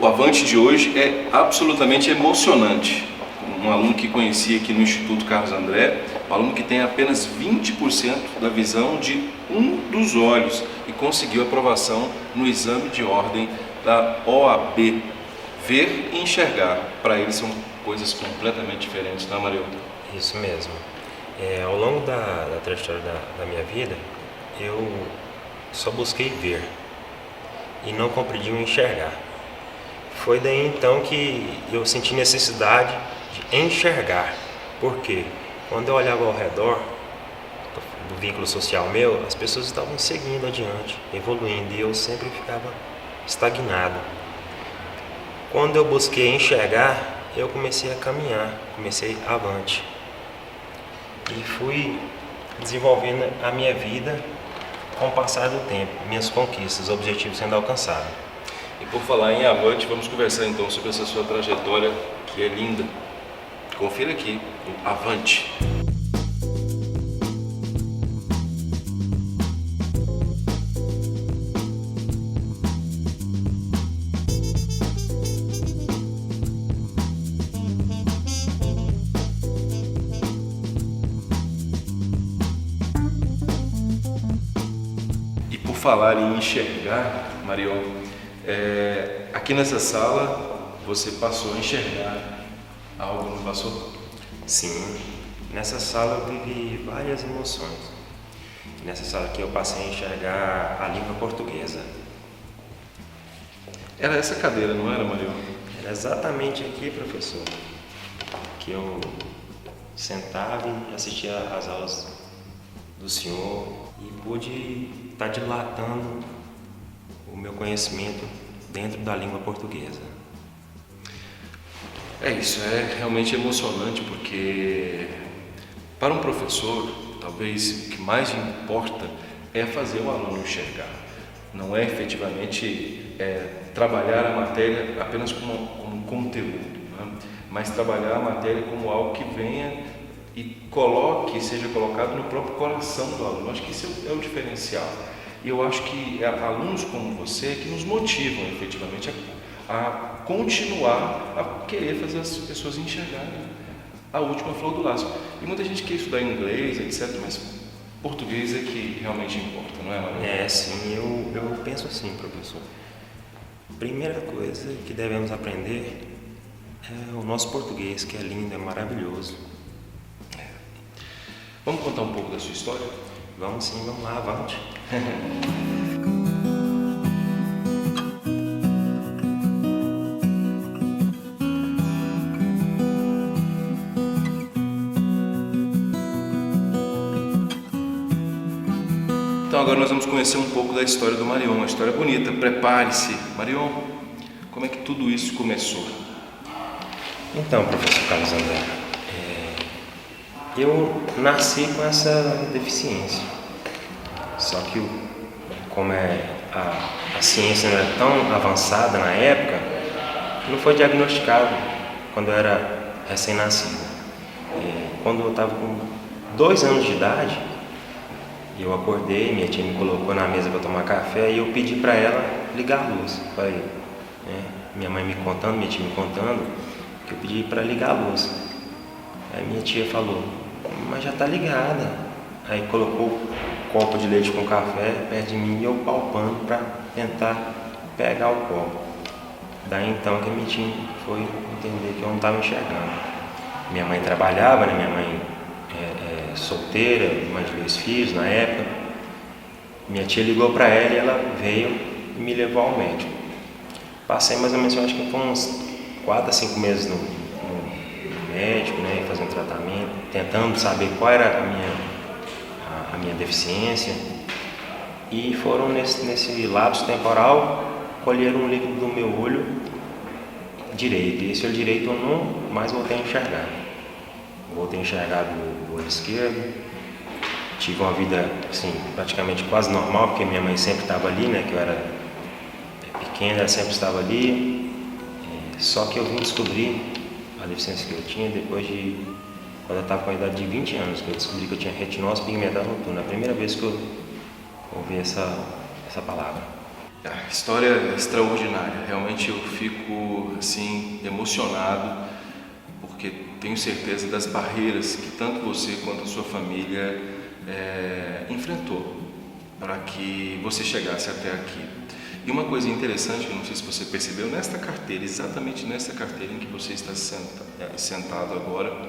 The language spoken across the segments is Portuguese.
O Avante de hoje é absolutamente emocionante. Um aluno que conheci aqui no Instituto Carlos André, um aluno que tem apenas 20% da visão de um dos olhos e conseguiu aprovação no exame de ordem da OAB. Ver e enxergar, para ele são coisas completamente diferentes, não é, Mario? Isso mesmo. Ao longo da trajetória da minha vida, eu só busquei ver e não compreendi o enxergar. Foi daí então que eu senti necessidade de enxergar. Por quê? Quando eu olhava ao redor do vínculo social meu, as pessoas estavam seguindo adiante, evoluindo, e eu sempre ficava estagnado. Quando eu busquei enxergar, eu comecei a caminhar, comecei avante. E fui desenvolvendo a minha vida com o passar do tempo, minhas conquistas, objetivos sendo alcançados. E por falar em avante, vamos conversar então sobre essa sua trajetória que é linda. Confira aqui o Avante. E por falar em enxergar, Marion, aqui nessa sala você passou a enxergar algo, não passou? Sim, nessa sala eu vivi várias emoções. Nessa sala aqui eu passei a enxergar a língua portuguesa. Era essa cadeira, não era, Marion? Era exatamente aqui, professor, que eu sentava e assistia às aulas do senhor e pude estar dilatando o meu conhecimento dentro da língua portuguesa. É isso, é realmente emocionante porque para um professor, talvez o que mais importa é fazer o aluno enxergar. Não é efetivamente trabalhar a matéria apenas como conteúdo, né? Mas trabalhar a matéria como algo que venha e seja colocado no próprio coração do aluno. Acho que isso é o diferencial. E eu acho que alunos como você que nos motivam efetivamente a continuar a querer fazer as pessoas enxergarem a última flor do laço. E muita gente quer estudar inglês, etc., mas português é que realmente importa, não é, Maria? Sim, eu penso assim, professor. Primeira coisa que devemos aprender é o nosso português, que é lindo, é maravilhoso. Vamos contar um pouco da sua história? Vamos sim, vamos lá, avante. Então agora nós vamos conhecer um pouco da história do Marion, uma história bonita. Prepare-se. Marion, como é que tudo isso começou? Então, professor Carlos André, eu nasci com essa deficiência. Só que como a ciência não era tão avançada na época, não foi diagnosticado quando eu era recém-nascido. Quando eu estava com 2 anos de idade, eu acordei, minha tia me colocou na mesa para tomar café e eu pedi para ela ligar a luz. Minha mãe me contando, minha tia me contando, que eu pedi para ligar a luz. Aí minha tia falou, mas já está ligada. Aí colocou o copo de leite com café perto de mim e eu palpando para tentar pegar o copo. Daí então que a minha tia foi entender que eu não estava enxergando. Minha mãe trabalhava, né? Minha mãe solteira, mãe de 2 filhos na época. Minha tia ligou para ela e ela veio e me levou ao médico. Passei mais ou menos, acho que foi uns 4 a 5 meses no médico, né, fazendo tratamento, tentando saber qual era a minha deficiência. E foram nesse lapso temporal, colheram um líquido do meu olho direito. E esse olho direito eu não mais voltei a enxergar. Voltei a enxergar do olho esquerdo. Tive uma vida, assim, praticamente quase normal, porque minha mãe sempre estava ali, né, que eu era pequena, ela sempre estava ali. Só que eu vim descobrir a deficiência que eu tinha depois de, quando eu estava com a idade de 20 anos, que eu descobri que eu tinha retinose pigmentar noturna. A primeira vez que eu ouvi essa palavra. A história é extraordinária, realmente eu fico assim emocionado porque tenho certeza das barreiras que tanto você quanto a sua família enfrentou para que você chegasse até aqui. E uma coisa interessante, que eu não sei se você percebeu, nesta carteira, exatamente nesta carteira em que você está sentado agora,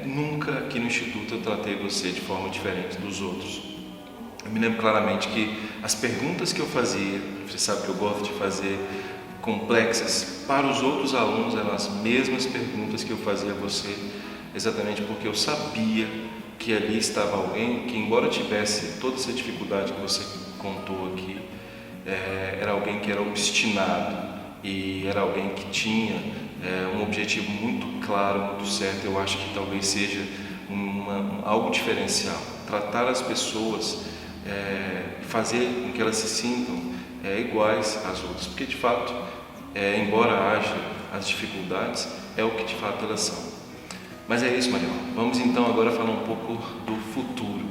nunca aqui no Instituto eu tratei você de forma diferente dos outros. Eu me lembro claramente que as perguntas que eu fazia, você sabe que eu gosto de fazer complexas, para os outros alunos eram as mesmas perguntas que eu fazia a você, exatamente porque eu sabia que ali estava alguém que, embora tivesse toda essa dificuldade que você contou aqui, era alguém que era obstinado e era alguém que tinha um objetivo muito claro, muito certo. Eu acho que talvez seja algo diferencial, tratar as pessoas, fazer com que elas se sintam iguais às outras, porque de fato, embora haja as dificuldades, é o que de fato elas são. Mas é isso, Mariel. Vamos então agora falar um pouco do futuro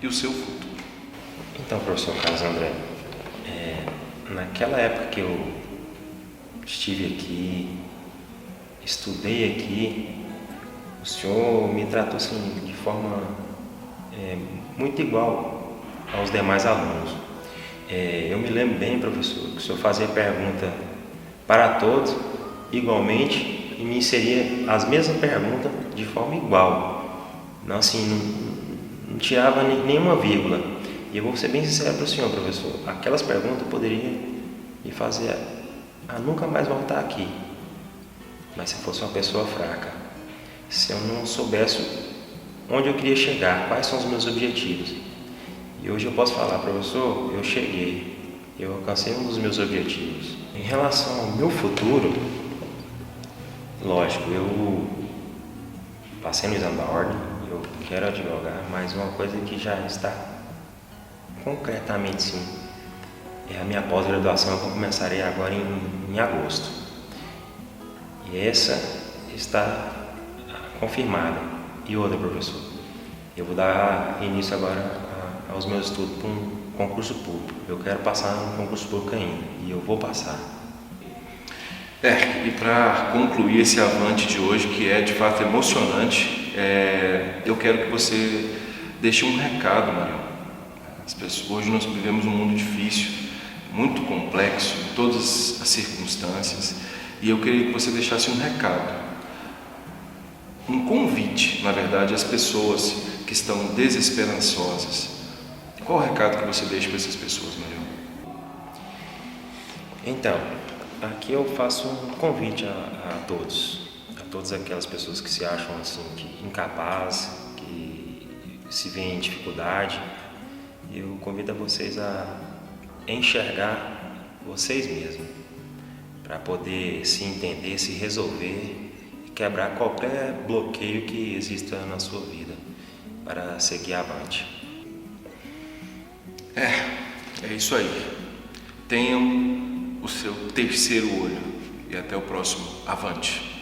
e o seu futuro. Então, professor Carlos André, naquela época que eu estive aqui, estudei aqui, o senhor me tratou assim, de forma muito igual aos demais alunos. Eu me lembro bem, professor, que o senhor fazia pergunta para todos igualmente e me inseria as mesmas perguntas de forma igual. Não, assim, não tirava nenhuma vírgula. E eu vou ser bem sincero para o senhor, professor, aquelas perguntas poderiam me fazer a nunca mais voltar aqui. Mas se eu fosse uma pessoa fraca, se eu não soubesse onde eu queria chegar, quais são os meus objetivos. E hoje eu posso falar, professor, eu cheguei, eu alcancei um dos meus objetivos. Em relação ao meu futuro, lógico, eu passei no exame da ordem, eu quero advogar, mas uma coisa que já está concretamente sim, é a minha pós-graduação, que eu começarei agora em agosto. E essa está confirmada. E outra, professor, eu vou dar início agora aos meus estudos para um concurso público. Eu quero passar no concurso público ainda, e eu vou passar. E para concluir esse avante de hoje, que é de fato emocionante, eu quero que você deixe um recado, Mariel. Hoje nós vivemos um mundo difícil, muito complexo, em todas as circunstâncias, e eu queria que você deixasse um recado, um convite, na verdade, às pessoas que estão desesperançosas. Qual o recado que você deixa para essas pessoas, Mariel? Então, aqui eu faço um convite a todas aquelas pessoas que se acham assim, incapazes, que se veem em dificuldade. Eu convido a vocês a enxergar vocês mesmos, para poder se entender, se resolver e quebrar qualquer bloqueio que exista na sua vida, para seguir avante. É isso aí. Tenham o seu terceiro olho e até o próximo avante.